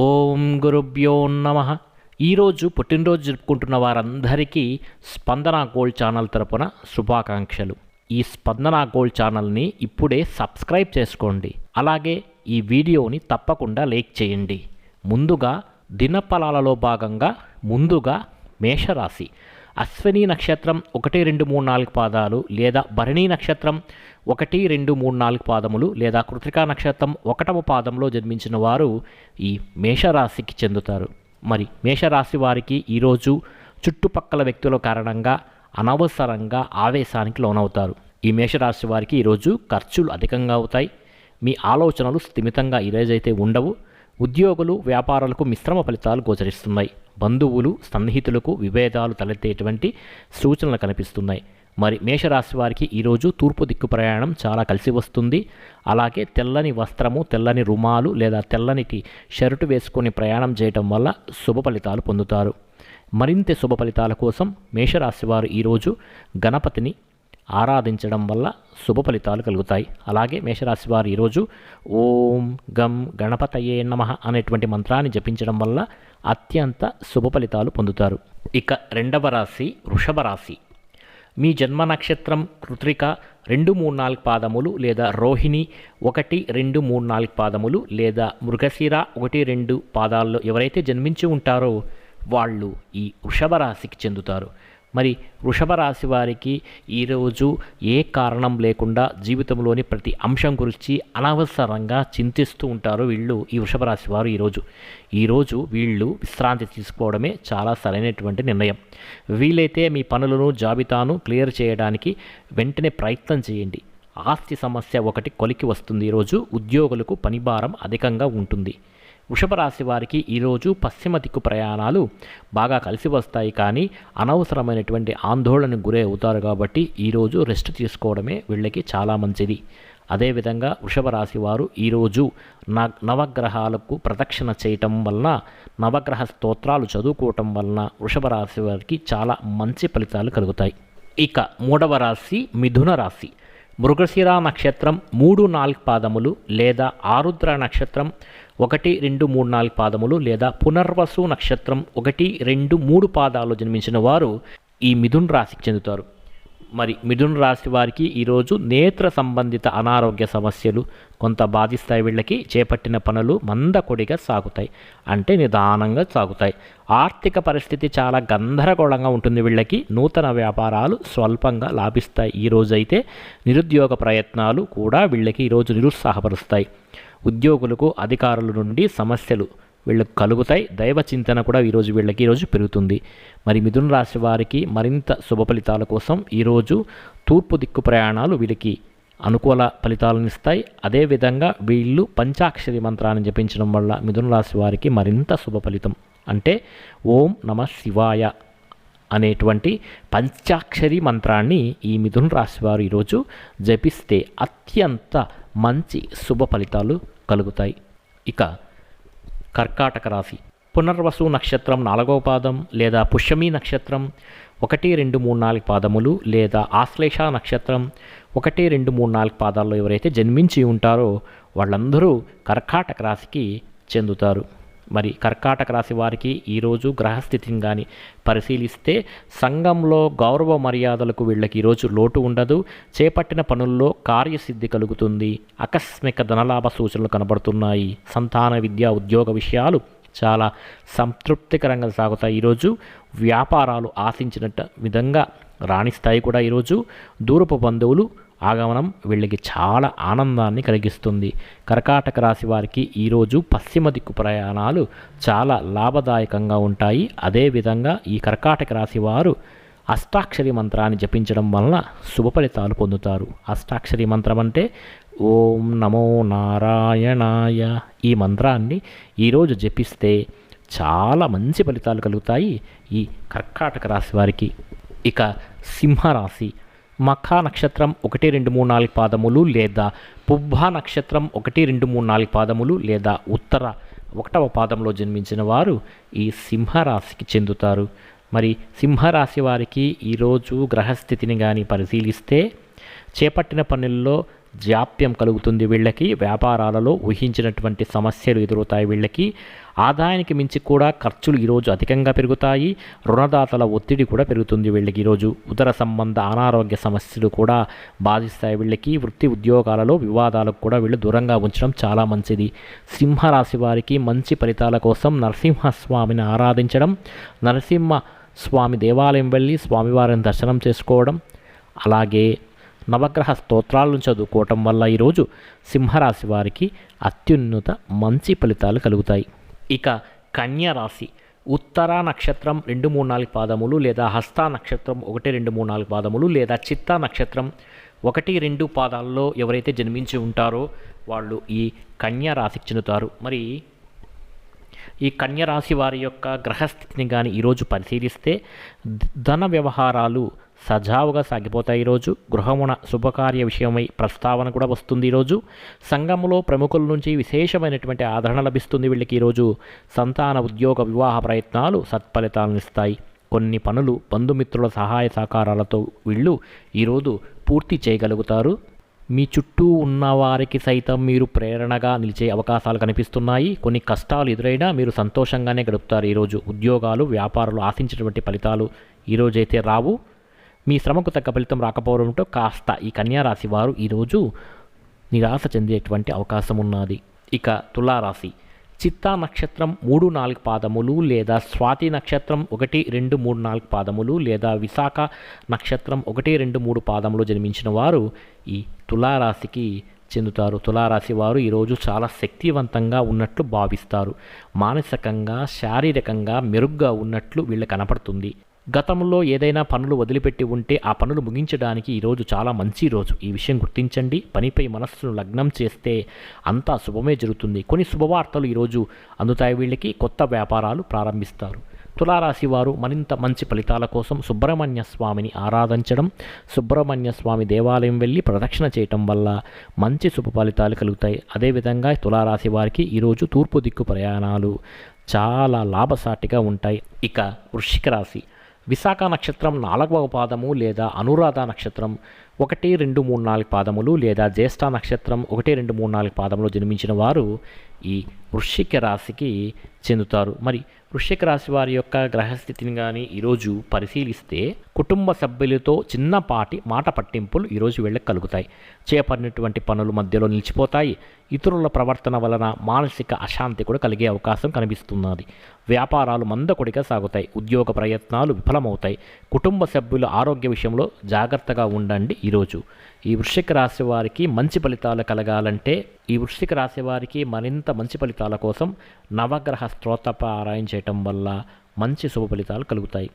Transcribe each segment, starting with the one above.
ఓం గురుభ్యో నమ. ఈరోజు పుట్టినరోజు జరుపుకుంటున్న వారందరికీ స్పందన గోల్డ్ ఛానల్ తరపున శుభాకాంక్షలు. ఈ స్పందన గోల్డ్ ఛానల్ని ఇప్పుడే సబ్స్క్రైబ్ చేసుకోండి. అలాగే ఈ వీడియోని తప్పకుండా లైక్ చేయండి. ముందుగా దినఫలాలలో భాగంగా మేషరాశి అశ్విని నక్షత్రం 1, 2, 3, 4 పాదాలు లేదా భరణి నక్షత్రం 1, 2, 3, 4 పాదములు లేదా కృత్తికా నక్షత్రం 1వ పాదంలో జన్మించిన వారు ఈ మేషరాశికి చెందుతారు. మరి మేషరాశి వారికి ఈరోజు చుట్టుపక్కల వ్యక్తుల కారణంగా అనవసరంగా ఆవేశానికి లోనవుతారు. ఈ మేషరాశి వారికి ఈరోజు ఖర్చులు అధికంగా అవుతాయి. మీ ఆలోచనలు స్థిమితంగా ఈరోజైతే ఉండవు. ఉద్యోగులు వ్యాపారులకు మిశ్రమ ఫలితాలు గోచరిస్తున్నాయి. బంధువులు సన్నిహితులకు విభేదాలు తలెత్తేటువంటి సూచనలు కనిపిస్తున్నాయి. మరి మేషరాశి వారికి ఈరోజు తూర్పు దిక్కు ప్రయాణం చాలా కలిసి వస్తుంది. అలాగే తెల్లని వస్త్రము, తెల్లని రుమాలు లేదా తెల్లని షర్టు వేసుకొని ప్రయాణం చేయటం వల్ల శుభ ఫలితాలు పొందుతారు. మరింత శుభ ఫలితాల కోసం మేషరాశి వారు ఈరోజు గణపతిని ఆరాధించడం వల్ల శుభ ఫలితాలు కలుగుతాయి. అలాగే మేషరాశి వారు ఈరోజు ఓం గం గణపతయే నమః అనేటువంటి మంత్రాన్ని జపించడం వల్ల అత్యంత శుభ ఫలితాలు పొందుతారు. ఇక రెండవ రాశి వృషభ రాశి. మీ జన్మ నక్షత్రం కృత్తిక 2, 3, 4 పాదములు లేదా రోహిణి 1, 2, 3, 4 పాదములు లేదా మృగశిర 1, 2 పాదాల్లో ఎవరైతే జన్మించి ఉంటారో వాళ్ళు ఈ వృషభ రాశికి చెందుతారు. మరి వృషభ రాశి వారికి ఈరోజు ఏ కారణం లేకుండా జీవితంలోని ప్రతి అంశం గురించి అనవసరంగా చింతిస్తూ ఉంటారు వీళ్ళు. ఈ వృషభ రాశి వారు ఈరోజు వీళ్ళు విశ్రాంతి తీసుకోవడమే చాలా సరైనటువంటి నిర్ణయం. వీలైతే మీ పనులను జాబితాను క్లియర్ చేయడానికి వెంటనే ప్రయత్నం చేయండి. ఆస్తి సమస్య ఒకటి కొలికి వస్తుంది. ఈరోజు ఉద్యోగులకు పనిభారం అధికంగా ఉంటుంది. వృషభ రాశి వారికి ఈరోజు పశ్చిమ దిక్కు ప్రయాణాలు బాగా కలిసి వస్తాయి, కానీ అనవసరమైనటువంటి ఆందోళనకు గురై అవుతారు. కాబట్టి ఈరోజు రెస్ట్ తీసుకోవడమే వీళ్ళకి చాలా మంచిది. అదేవిధంగా వృషభ రాశి వారు ఈరోజు నవగ్రహాలకు ప్రదక్షిణ చేయటం వలన, నవగ్రహ స్తోత్రాలు చదువుకోవటం వలన వృషభ రాశి వారికి చాలా మంచి ఫలితాలు కలుగుతాయి. ఇక మూడవ రాశి మిథున రాశి. మృగశిర నక్షత్రం 3, 4 పాదములు లేదా ఆరుద్ర నక్షత్రం 1, 2, 3, 4 పాదములు లేదా పునర్వసు నక్షత్రం 1, 2, 3 పాదాలు జన్మించిన వారు ఈ మిథున రాశికి చెందుతారు. మరి మిథున రాశి వారికి ఈరోజు నేత్ర సంబంధిత అనారోగ్య సమస్యలు కొంత బాధిస్తాయి. వీళ్ళకి చేపట్టిన పనులు మందకొడిగా సాగుతాయి, అంటే నిదానంగా సాగుతాయి. ఆర్థిక పరిస్థితి చాలా గందరగోళంగా ఉంటుంది. వీళ్ళకి నూతన వ్యాపారాలు స్వల్పంగా లాభిస్తాయి. ఈరోజైతే నిరుద్యోగ ప్రయత్నాలు కూడా వీళ్ళకి ఈరోజు నిరుత్సాహపరుస్తాయి. ఉద్యోగులకు అధికారుల నుండి సమస్యలు వీళ్ళకు కలుగుతాయి. దైవ చింతన కూడా ఈరోజు పెరుగుతుంది. మరి మిథున రాశి వారికి మరింత శుభ ఫలితాల కోసం ఈరోజు తూర్పు దిక్కు ప్రయాణాలు వీళ్ళకి అనుకూల ఫలితాలను ఇస్తాయి. అదేవిధంగా వీళ్ళు పంచాక్షరి మంత్రాన్ని జపించడం వల్ల మిథున రాశి వారికి మరింత శుభ ఫలితం, అంటే ఓం నమ శివాయ అనేటువంటి పంచాక్షరి మంత్రాన్ని ఈ మిథున రాశి వారు ఈరోజు జపిస్తే అత్యంత మంచి శుభ ఫలితాలు కలుగుతాయి. ఇక కర్కాటక రాశి. పునర్వసు నక్షత్రం 4వ పాదం లేదా పుష్యమి నక్షత్రం 1, 2, 3, 4 పాదములు లేదా ఆశ్లేష నక్షత్రం 1, 2, 3, 4 పాదాల్లో ఎవరైతే జన్మించి ఉంటారో వాళ్ళందరూ కర్కాటక రాశికి చెందుతారు. మరి కర్కాటక రాశి వారికి ఈరోజు గ్రహస్థితిని కానీ పరిశీలిస్తే సంఘంలో గౌరవ మర్యాదలకు వీళ్ళకి ఈరోజు లోటు ఉండదు. చేపట్టిన పనుల్లో కార్యసిద్ధి కలుగుతుంది. ఆకస్మిక ధనలాభ సూచనలు కనబడుతున్నాయి. సంతాన విద్య ఉద్యోగ విషయాలు చాలా సంతృప్తికరంగా సాగుతాయి. ఈరోజు వ్యాపారాలు ఆశించినట్టు విధంగా రాణిస్తాయి కూడా. ఈరోజు దూరపు బంధువులు ఆగమనం వీళ్ళకి చాలా ఆనందాన్ని కలిగిస్తుంది. కర్కాటక రాశి వారికి ఈరోజు పశ్చిమ దిక్కు ప్రయాణాలు చాలా లాభదాయకంగా ఉంటాయి. అదేవిధంగా ఈ కర్కాటక రాశి వారు అష్టాక్షరి మంత్రాన్ని జపించడం వలన శుభ ఫలితాలు పొందుతారు. అష్టాక్షరి మంత్రం అంటే ఓం నమో నారాయణాయ. ఈ మంత్రాన్ని ఈరోజు జపిస్తే చాలా మంచి ఫలితాలు కలుగుతాయి ఈ కర్కాటక రాశి వారికి. ఇక సింహరాశి. మఖా నక్షత్రం 1, 2, 3, 4 పాదములు లేదా పుబ్బ నక్షత్రం 1, 2, 3, 4 పాదములు లేదా ఉత్తర 1వ పాదంలో జన్మించిన వారు ఈ సింహరాశికి చెందుతారు. మరి సింహరాశి వారికి ఈరోజు గ్రహస్థితిని కానీ పరిశీలిస్తే చేపట్టిన పనుల్లో జాప్యం కలుగుతుంది వీళ్ళకి. వ్యాపారాలలో ఊహించినటువంటి సమస్యలు ఎదురవుతాయి వీళ్ళకి. ఆదాయానికి మించి కూడా ఖర్చులు ఈరోజు అధికంగా పెరుగుతాయి. రుణదాతల ఒత్తిడి కూడా పెరుగుతుంది వీళ్ళకి ఈరోజు. ఉదర సంబంధ అనారోగ్య సమస్యలు కూడా బాధిస్తాయి వీళ్ళకి. వృత్తి ఉద్యోగాలలో వివాదాలకు కూడా వీళ్ళు దూరంగా ఉంచడం చాలా మంచిది. సింహరాశి వారికి మంచి ఫలితాల కోసం నరసింహస్వామిని ఆరాధించడం, నరసింహస్వామి దేవాలయం వెళ్ళి స్వామివారిని దర్శనం చేసుకోవడం, అలాగే నవగ్రహ స్తోత్రాలను చదువుకోవటం వల్ల ఈరోజు సింహరాశి వారికి అత్యున్నత మంచి ఫలితాలు కలుగుతాయి. ఇక కన్యా రాశి, ఉత్తర నక్షత్రం 2, 3, 4 పాదములు లేదా హస్త నక్షత్రం 1, 2, 3, 4 పాదములు లేదా చిత్తా నక్షత్రం 1, 2 పాదాలలో ఎవరైతే జన్మించి ఉంటారో వాళ్ళు ఈ కన్యా రాశికి చెందుతారు. మరి ఈ కన్యా రాశి వారి యొక్క గ్రహస్థితిని కానీ ఈరోజు పరిశీలిస్తే ధన వ్యవహారాలు సజావుగా సాగిపోతాయి. ఈరోజు గృహమున శుభకార్య విషయమై ప్రస్తావన కూడా వస్తుంది. ఈరోజు సంఘములో ప్రముఖుల నుంచి విశేషమైనటువంటి ఆదరణ లభిస్తుంది వీళ్ళకి. ఈరోజు సంతాన ఉద్యోగ వివాహ ప్రయత్నాలు సత్ఫలితాలను ఇస్తాయి. కొన్ని పనులు బంధుమిత్రుల సహాయ సహకారాలతో వీళ్ళు ఈరోజు పూర్తి చేయగలుగుతారు. మీ చుట్టూ ఉన్న వారికి సైతం మీరు ప్రేరణగా నిలిచే అవకాశాలు కనిపిస్తున్నాయి. కొన్ని కష్టాలు ఎదురైనా మీరు సంతోషంగానే గడుపుతారు. ఈరోజు ఉద్యోగాలు వ్యాపారాలు ఆశించినటువంటి ఫలితాలు ఈరోజైతే రావు. మీ శ్రమకు తగ్గ ఫలితం రాకపోవడంతో కాస్త ఈ కన్యా రాశి వారు ఈరోజు నిరాశ చెందేటువంటి అవకాశం ఉన్నది. ఇక తులారాశి, చిత్తా నక్షత్రం 3, 4 పాదములు లేదా స్వాతి నక్షత్రం 1, 2, 3, 4 పాదములు లేదా విశాఖ నక్షత్రం 1, 2, 3 పాదములు జన్మించిన వారు ఈ తులారాశికి చెందుతారు. తులారాశి వారు ఈరోజు చాలా శక్తివంతంగా ఉన్నట్లు భావిస్తారు. మానసికంగా శారీరకంగా మెరుగ్గా ఉన్నట్లు వీళ్ళు కనపడుతుంది. గతంలో ఏదైనా పనులు వదిలిపెట్టి ఉంటే ఆ పనులు ముగించడానికి ఈరోజు చాలా మంచి రోజు. ఈ విషయం గుర్తించండి. పనిపై మనస్సును లగ్నం చేస్తే అంతా శుభమే జరుగుతుంది. కొన్ని శుభవార్తలు ఈరోజు అందుతాయి వీళ్ళకి. కొత్త వ్యాపారాలు ప్రారంభిస్తారు. తులారాశి వారు మరింత మంచి ఫలితాల కోసం సుబ్రహ్మణ్య స్వామిని ఆరాధించడం, సుబ్రహ్మణ్య స్వామి దేవాలయం వెళ్ళి ప్రదక్షిణ చేయటం వల్ల మంచి శుభ ఫలితాలు కలుగుతాయి. అదేవిధంగా తులారాశి వారికి ఈరోజు తూర్పు దిక్కు ప్రయాణాలు చాలా లాభసాటిగా ఉంటాయి. ఇక వృశ్చిక రాశి, విశాఖ నక్షత్రం 4వ పాదము లేదా అనురాధ నక్షత్రం 1, 2, 3, 4 పాదములు లేదా జ్యేష్ఠ నక్షత్రం 1, 2, 3, 4 పాదములు జన్మించిన వారు ఈ వృశ్చిక రాశికి చెందుతారు. మరి వృశ్చిక రాశి వారి యొక్క గ్రహస్థితిని కానీ ఈరోజు పరిశీలిస్తే కుటుంబ సభ్యులతో చిన్నపాటి మాట పట్టింపులు ఈరోజు వీళ్ళకి కలుగుతాయి. చేపట్టినటువంటి పనులు మధ్యలో నిలిచిపోతాయి. ఇతరుల ప్రవర్తన వలన మానసిక అశాంతి కూడా కలిగే అవకాశం కనిపిస్తున్నది. వ్యాపారాలు మందకొడిగా సాగుతాయి. ఉద్యోగ ప్రయత్నాలు విఫలమవుతాయి. కుటుంబ సభ్యుల ఆరోగ్య విషయంలో జాగ్రత్తగా ఉండండి. ఈరోజు ఈ వృశ్చిక రాశి వారికి మంచి ఫలితాలు కలగాలంటే ఈ వృశ్చిక రాశి వారికి మరింత మంచి ఫలితాల కోసం నవగ్రహ స్తోత్ర పారాయణ చేయటం వల్ల మంచి శుభ ఫలితాలు కలుగుతాయి.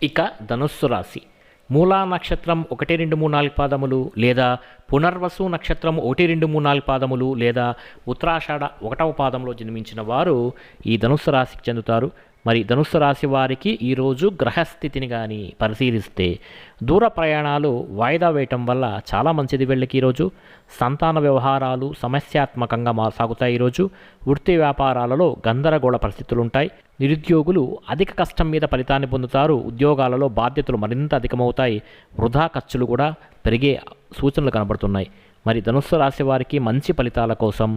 ఇక ధనుస్సు రాశి, మూలా నక్షత్రం 1, 2, 3, 4 పాదములు లేదా పునర్వసు నక్షత్రం 1, 2, 3, 4 పాదములు లేదా ఉత్తరాషాఢ 1వ పాదంలో జన్మించిన వారు ఈ ధనుస్సు రాశికి చెందుతారు. మరి ధనుస్సు రాశి వారికి ఈరోజు గ్రహస్థితిని కానీ పరిశీలిస్తే దూర ప్రయాణాలు వాయిదా వేయటం వల్ల చాలా మంచిది వీళ్ళకి. ఈరోజు సంతాన వ్యవహారాలు సమస్యాత్మకంగా సాగుతాయి. ఈరోజు వృత్తి వ్యాపారాలలో గందరగోళ పరిస్థితులు ఉంటాయి. నిరుద్యోగులు అధిక కష్టం మీద ఫలితాన్ని పొందుతారు. ఉద్యోగాలలో బాధ్యతలు మరింత అధికమవుతాయి. వృధా ఖర్చులు కూడా పెరిగే సూచనలు కనబడుతున్నాయి. మరి ధనుస్సు రాశి వారికి మంచి ఫలితాల కోసం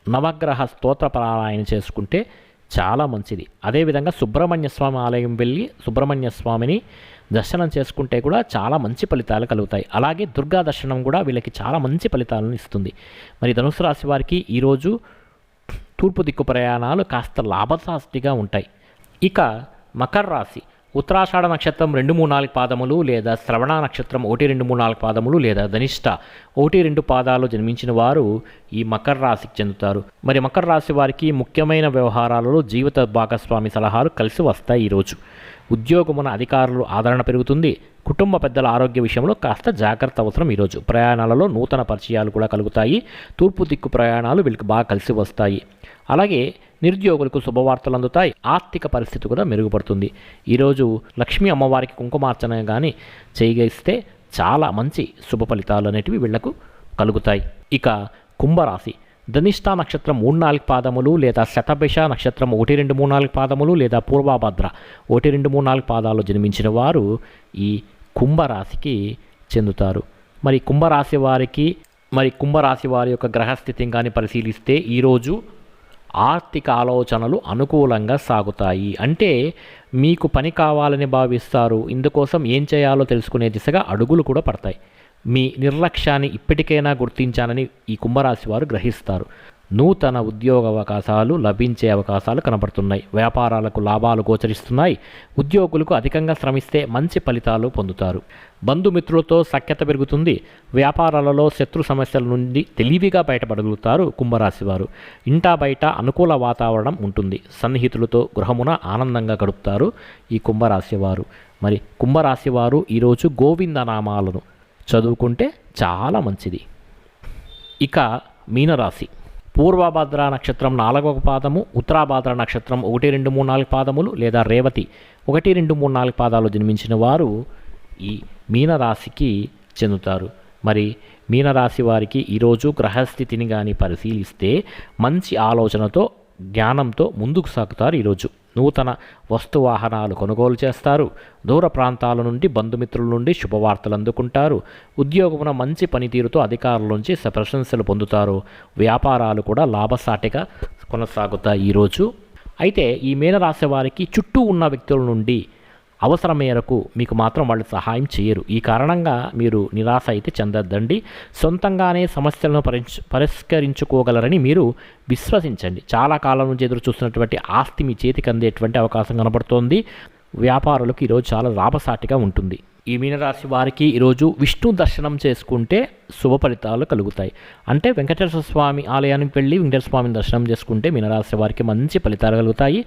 నవగ్రహ స్తోత్ర పారాయణ చేసుకుంటే చాలా మంచిది. అదేవిధంగా సుబ్రహ్మణ్య స్వామి ఆలయం వెళ్ళి సుబ్రహ్మణ్య స్వామిని దర్శనం చేసుకుంటే కూడా చాలా మంచి ఫలితాలు కలుగుతాయి. అలాగే దుర్గా దర్శనం కూడా వీళ్ళకి చాలా మంచి ఫలితాలను ఇస్తుంది. మరి ధనుసు రాశి వారికి ఈరోజు తూర్పు దిక్కు ప్రయాణాలు కాస్త లాభసాటిగా ఉంటాయి. ఇక మకర రాశి, ఉత్తరాషాఢ నక్షత్రం 2, 3, 4 పాదములు లేదా శ్రవణ నక్షత్రం 1, 2, 3, 4 పాదములు లేదా ధనిష్ట 1, 2 పాదాలు జన్మించిన వారు ఈ మకర రాశికి చెందుతారు. మరి మకర రాశి వారికి ముఖ్యమైన వ్యవహారాలలో జీవిత భాగస్వామి సలహాలు కలిసి వస్తాయి. ఈరోజు ఉద్యోగమున అధికారులు ఆదరణ పెరుగుతుంది. కుటుంబ పెద్దల ఆరోగ్య విషయంలో కాస్త జాగ్రత్త అవసరం. ఈరోజు ప్రయాణాలలో నూతన పరిచయాలు కూడా కలుగుతాయి. తూర్పు దిక్కు ప్రయాణాలు వీళ్ళకి బాగా కలిసి వస్తాయి. అలాగే నిరుద్యోగులకు శుభవార్తలు అందుతాయి. ఆర్థిక పరిస్థితి కూడా మెరుగుపడుతుంది. ఈరోజు లక్ష్మీ అమ్మవారికి కుంకుమార్చన కానీ చేయగలిస్తే చాలా మంచి శుభ ఫలితాలు అనేటివి వీళ్లకు కలుగుతాయి. ఇక కుంభరాశి, ధనిష్ట నక్షత్రం 3, 4 పాదములు లేదా శతభిష నక్షత్రం 1, 2, 3, 4 పాదములు లేదా పూర్వభద్ర 1, 2, 3, 4 పాదాలు జన్మించిన వారు ఈ కుంభరాశికి చెందుతారు. మరి కుంభరాశి వారికి మరి కుంభరాశి వారి యొక్క గ్రహస్థితిని కానీ పరిశీలిస్తే ఈరోజు ఆర్థిక ఆలోచనలు అనుకూలంగా సాగుతాయి. అంటే మీకు పని కావాలని భావిస్తారు, ఇందుకోసం ఏం చేయాలో తెలుసుకునే దిశగా అడుగులు కూడా పడతాయి. మీ నిర్లక్ష్యాన్ని ఇప్పటికైనా గుర్తించానని ఈ కుంభరాశి వారు గ్రహిస్తారు. నూతన ఉద్యోగ అవకాశాలు లభించే అవకాశాలు కనబడుతున్నాయి. వ్యాపారాలకు లాభాలు గోచరిస్తున్నాయి. ఉద్యోగులకు అధికంగా శ్రమిస్తే మంచి ఫలితాలు పొందుతారు. బంధుమిత్రులతో సఖ్యత పెరుగుతుంది. వ్యాపారాలలో శత్రు సమస్యల నుండి తెలివిగా బయటపడగలుగుతారు కుంభరాశి వారు. ఇంటా బయట అనుకూల వాతావరణం ఉంటుంది. సన్నిహితులతో గృహమున ఆనందంగా గడుపుతారు ఈ కుంభరాశి వారు. మరి కుంభరాశి వారు ఈరోజు గోవిందనామాలను చదువుకుంటే చాలా మంచిది. ఇక మీనరాశి. పూర్వభద్ర నక్షత్రం 4వ పాదము, ఉత్తరాభద్ర నక్షత్రం 1, 2, 3, 4 పాదములు లేదా రేవతి 1, 2, 3, 4 పాదాలు జన్మించిన వారు ఈ మీనరాశికి చెందుతారు. మరి మీనరాశి వారికి ఈరోజు గ్రహస్థితిని కానీ పరిశీలిస్తే మంచి ఆలోచనతో జ్ఞానంతో ముందుకు సాగుతారు. ఈరోజు నూతన వస్తువాహనాలు కొనుగోలు చేస్తారు. దూర ప్రాంతాల నుండి బంధుమిత్రుల నుండి శుభవార్తలు అందుకుంటారు. ఉద్యోగమున మంచి పనితీరుతో అధికారుల నుంచి ప్రశంసలు పొందుతారు. వ్యాపారాలు కూడా లాభసాటిగా కొనసాగుతాయి ఈరోజు. అయితే ఈ మీనరాశి వారికి చుట్టూ ఉన్న వ్యక్తుల నుండి అవసరం మేరకు మీకు మాత్రం వాళ్ళు సహాయం చేయరు. ఈ కారణంగా మీరు నిరాశ అయితే చెందొద్దండి. సొంతంగానే సమస్యలను పరిష్కరించుకోగలరని మీరు విశ్వసించండి. చాలా కాలం నుంచి ఎదురు చూస్తున్నటువంటి ఆస్తి మీ చేతికి అందేటువంటి అవకాశం కనబడుతోంది. వ్యాపారులకు ఈరోజు చాలా లాభసాటిగా ఉంటుంది. ఈ మీనరాశి వారికి ఈరోజు విష్ణు దర్శనం చేసుకుంటే శుభ ఫలితాలు కలుగుతాయి. అంటే వెంకటేశ్వర స్వామి ఆలయానికి వెళ్ళి వెంకటేశ్వర స్వామిని దర్శనం చేసుకుంటే మీనరాశి వారికి మంచి ఫలితాలు కలుగుతాయి.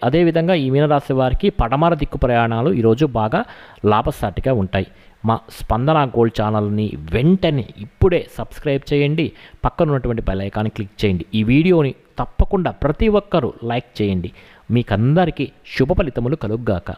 అదేవిధంగా ఈ మీనరాశి వారికి పడమర దిక్కు ప్రయాణాలు ఈరోజు బాగా లాభసాటిగా ఉంటాయి. మా స్పందన గోల్డ్ ఛానల్ని వెంటనే ఇప్పుడే సబ్స్క్రైబ్ చేయండి. పక్కన ఉన్నటువంటి బెల్ ఐకాన్ని క్లిక్ చేయండి. ఈ వీడియోని తప్పకుండా ప్రతి ఒక్కరూ లైక్ చేయండి. మీకందరికీ శుభ ఫలితములు కలుగుగాక.